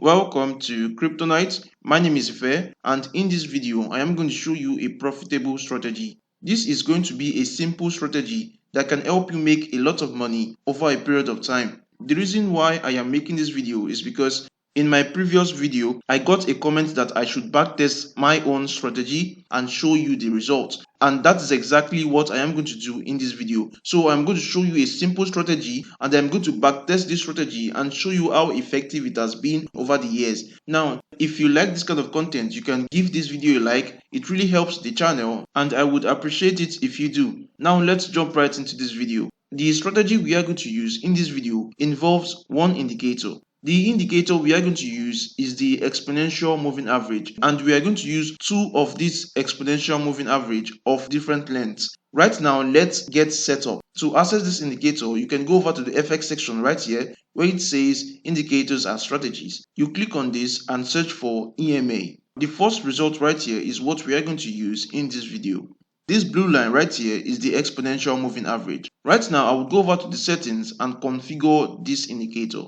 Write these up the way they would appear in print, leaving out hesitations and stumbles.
Welcome to Crypto Night. My name is Ife, and in this video, I am going to show you a profitable strategy. This is going to be a simple strategy that can help you make a lot of money over a period of time. The reason why I am making this video is because in my previous video, I got a comment that I should backtest my own strategy and show you the results. And that is exactly what I am going to do in this video. So I'm going to show you a simple strategy and I'm going to backtest this strategy and show you how effective it has been over the years. Now, if you like this kind of content, you can give this video a like. It really helps the channel and I would appreciate it if you do. Now let's jump right into this video. The strategy we are going to use in this video involves one indicator. The indicator we are going to use is the exponential moving average, and we are going to use two of these exponential moving average of different lengths. Right now, let's get set up. To access this indicator, you can go over to the FX section right here where it says indicators and strategies. You click on this and search for EMA. The first result right here is what we are going to use in this video. This blue line right here is the exponential moving average. Right now, I will go over to the settings and configure this indicator.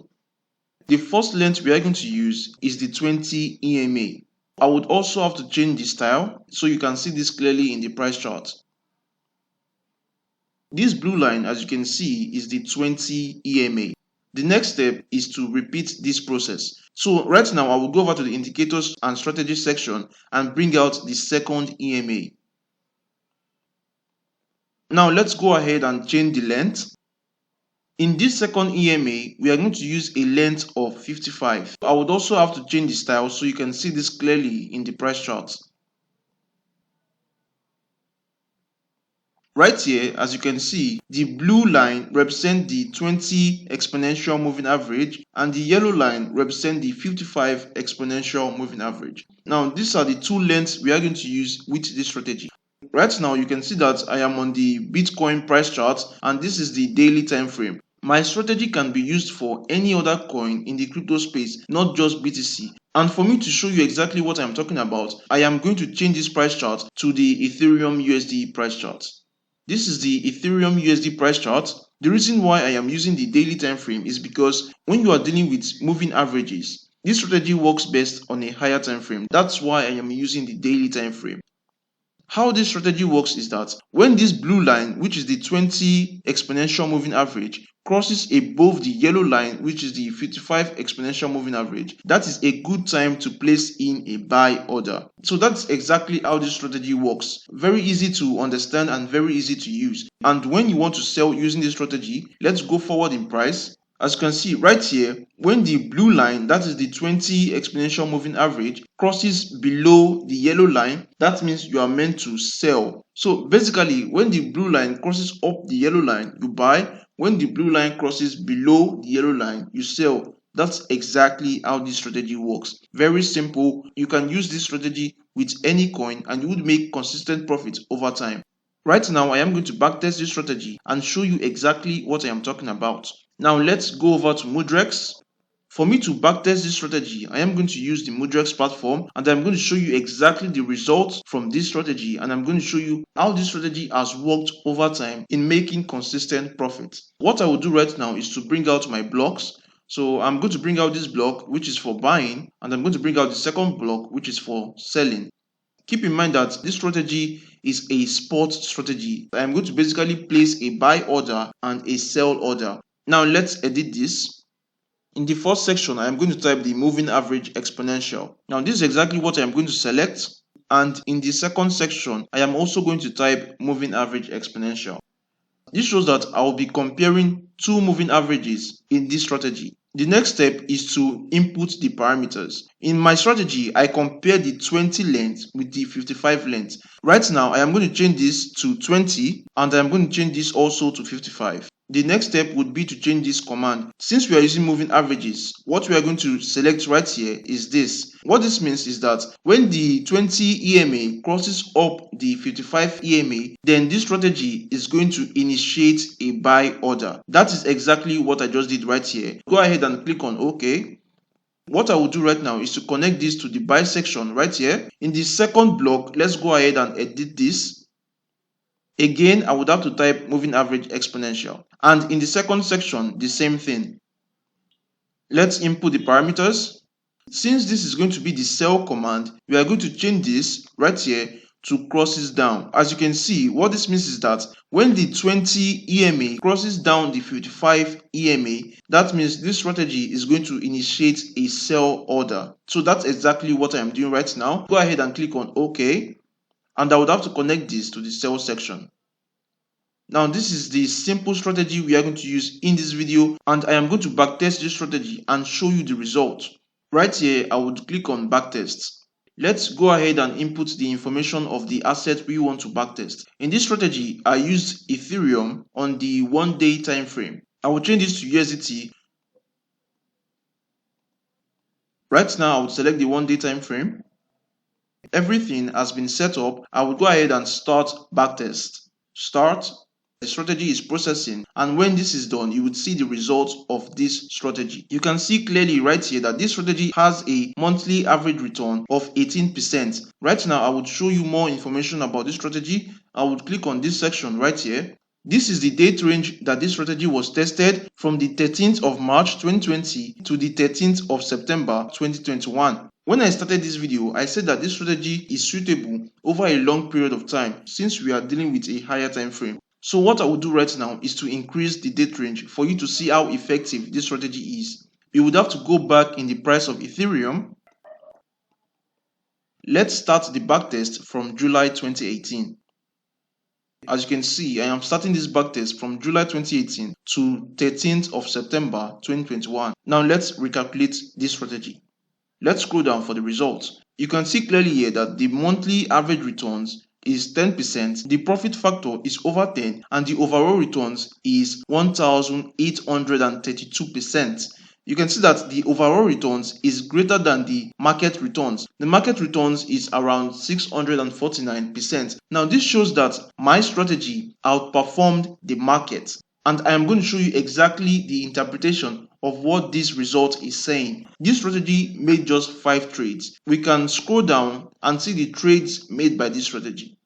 The first length we are going to use is the 20 EMA. I would also have to change the style so you can see this clearly in the price chart. This blue line, as you can see, is the 20 EMA. The next step is to repeat this process. So right now I will go over to the indicators and strategy section and bring out the second EMA. Now let's go ahead and change the length. In this second EMA, we are going to use a length of 55. I would also have to change the style so you can see this clearly in the price chart. Right here, as you can see, the blue line represents the 20 exponential moving average and the yellow line represents the 55 exponential moving average. Now, these are the two lengths we are going to use with this strategy. Right now, you can see that I am on the Bitcoin price chart and this is the daily time frame. My strategy can be used for any other coin in the crypto space, not just BTC. And for me to show you exactly what I'm talking about, I am going to change this price chart to the Ethereum USD price chart. This is the Ethereum USD price chart. The reason why I am using the daily time frame is because when you are dealing with moving averages, this strategy works best on a higher time frame. That's why I am using the daily time frame. How this strategy works is that when this blue line, which is the 20 exponential moving average, crosses above the yellow line, which is the 55 exponential moving average, that is a good time to place in a buy order. So that's exactly how this strategy works. Very easy to understand and very easy to use. And when you want to sell using this strategy, let's go forward in price. As you can see right here, when the blue line, that is the 20 exponential moving average, crosses below the yellow line, that means you are meant to sell. So basically, when the blue line crosses up the yellow line, you buy. When the blue line crosses below the yellow line, you sell. That's exactly how this strategy works. Very simple. You can use this strategy with any coin and you would make consistent profits over time. Right now, I am going to backtest this strategy and show you exactly what I am talking about. Now let's go over to Mudrex. For me to backtest this strategy, I am going to use the Mudrex platform and I'm going to show you exactly the results from this strategy and I'm going to show you how this strategy has worked over time in making consistent profits. What I will do right now is to bring out my blocks. So I'm going to bring out this block which is for buying and I'm going to bring out the second block which is for selling. Keep in mind that this strategy is a spot strategy. I'm going to basically place a buy order and a sell order. Now let's edit this. In the first section, I am going to type the moving average exponential. Now this is exactly what I am going to select. And in the second section, I am also going to type moving average exponential. This shows that I will be comparing two moving averages in this strategy. The next step is to input the parameters. In my strategy, I compare the 20 length with the 55 length. Right now, I am going to change this to 20 and I am going to change this also to 55. The next step would be to change this command. Since we are using moving averages, what we are going to select right here is this. What this means is that when the 20 EMA crosses up the 55 EMA, then this strategy is going to initiate a buy order. That is exactly what I just did right here. Go ahead and click on OK. What I will do right now is to connect this to the buy section right here. In the second block, let's go ahead and edit this. Again, I would have to type moving average exponential. And in the second section, the same thing. Let's input the parameters. Since this is going to be the sell command, we are going to change this right here to crosses down. As you can see, what this means is that when the 20 EMA crosses down the 55 EMA, that means this strategy is going to initiate a sell order. So that's exactly what I am doing right now. Go ahead and click on OK, and I would have to connect this to the sell section. Now this is the simple strategy we are going to use in this video, and I am going to backtest this strategy and show you the result. Right here, I would click on backtest. Let's go ahead and input the information of the asset we want to backtest. In this strategy, I used Ethereum on the 1 day time frame. I will change this to USDT. Right now, I would select the 1 day time frame. Everything has been set up. I will go ahead and start backtest. Start. The strategy is processing, and when this is done, you would see the results of this strategy. You can see clearly right here that this strategy has a monthly average return of 18%. Right now, I would show you more information about this strategy. I would click on this section right here. This is the date range that this strategy was tested from the 13th of March 2020 to the 13th of September 2021. When I started this video, I said that this strategy is suitable over a long period of time since we are dealing with a higher time frame. So what I will do right now is to increase the date range for you to see how effective this strategy is. You would have to go back in the price of Ethereum. Let's start the backtest from July 2018. As you can see, I am starting this backtest from July 2018 to 13th of September 2021. Now let's recalculate this strategy. Let's scroll down for the results. You can see clearly here that the monthly average returns is 10%, the profit factor is over 10, and the overall returns is 1,832%. You can see that the overall returns is greater than the market returns. The market returns is around 649%. Now this shows that my strategy outperformed the market, and I am going to show you exactly the interpretation of what this result is saying. This strategy made just 5 trades. We can scroll down and see the trades made by this strategy.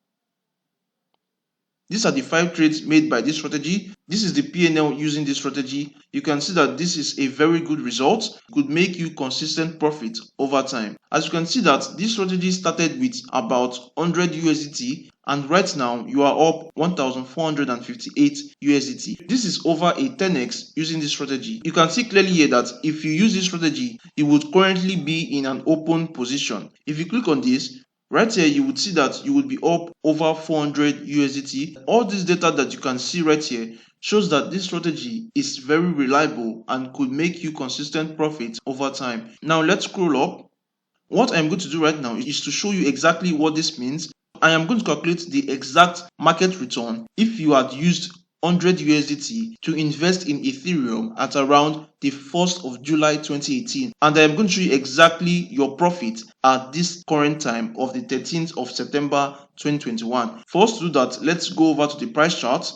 These are the 5 trades made by this strategy. This is the P&L using this strategy. You can see that this is a very good result. It could make you consistent profit over time. As you can see that this strategy started with about 100 USDT, and right now you are up 1,458 USDT. This is over a 10x using this strategy. You can see clearly here that if you use this strategy, you would currently be in an open position. If you click on this, right here, you would see that you would be up over 400 USDT. All this data that you can see right here shows that this strategy is very reliable and could make you consistent profit over time. Now let's scroll up. What I'm going to do right now is to show you exactly what this means. I am going to calculate the exact market return if you had used 100 USDT to invest in Ethereum at around the 1st of July 2018, and I am going to show you exactly your profit at this current time of the 13th of September 2021. For us to do that, let's go over to the price chart.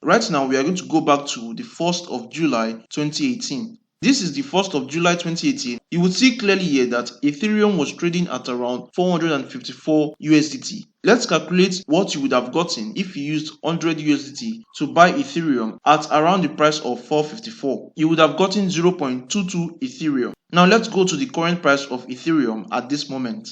Right now, we are going to go back to the 1st of July 2018. This is the 1st of July 2018. You would see clearly here that Ethereum was trading at around 454 USDT. Let's calculate what you would have gotten if you used 100 USDT to buy Ethereum at around the price of 454. You would have gotten 0.22 Ethereum. Now let's go to the current price of Ethereum at this moment.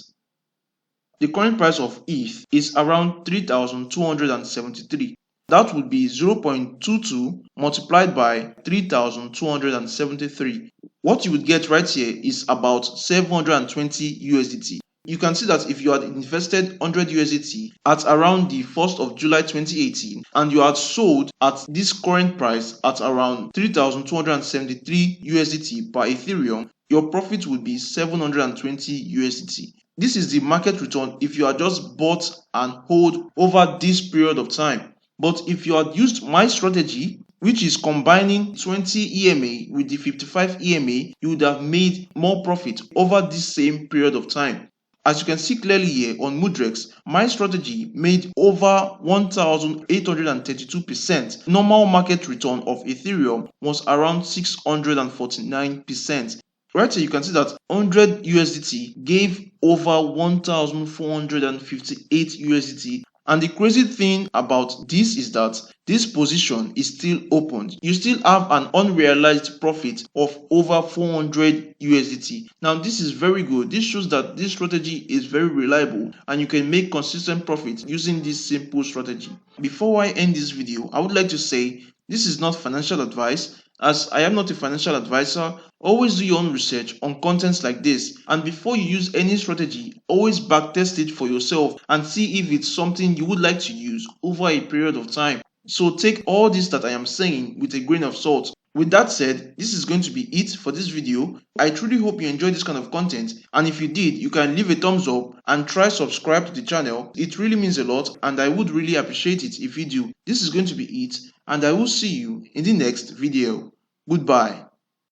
The current price of ETH is around 3,273. That would be 0.22 multiplied by 3,273. What you would get right here is about 720 USDT. You can see that if you had invested 100 USDT at around the 1st of July 2018 and you had sold at this current price at around 3,273 USDT per Ethereum, your profit would be 720 USDT. This is the market return if you had just bought and hold over this period of time. But if you had used my strategy, which is combining 20 EMA with the 55 EMA, you would have made more profit over this same period of time. As you can see clearly here on Mudrex, my strategy made over 1,832%. Normal market return of Ethereum was around 649%. Right here, you can see that 100 USDT gave over 1,458 USDT And the crazy thing about this is that this position is still open. You still have an unrealized profit of over 400 USDT. Now this is very good. This shows that this strategy is very reliable and you can make consistent profit using this simple strategy. Before I end this video, I would like to say this is not financial advice. As I am not a financial advisor, always do your own research on contents like this, and before you use any strategy, always backtest it for yourself and see if it's something you would like to use over a period of time. So take all this that I am saying with a grain of salt. With that said, this is going to be it for this video. I truly hope you enjoyed this kind of content, and if you did, you can leave a thumbs up and try subscribe to the channel. It really means a lot and I would really appreciate it if you do. This is going to be it, and I will see you in the next video. Goodbye.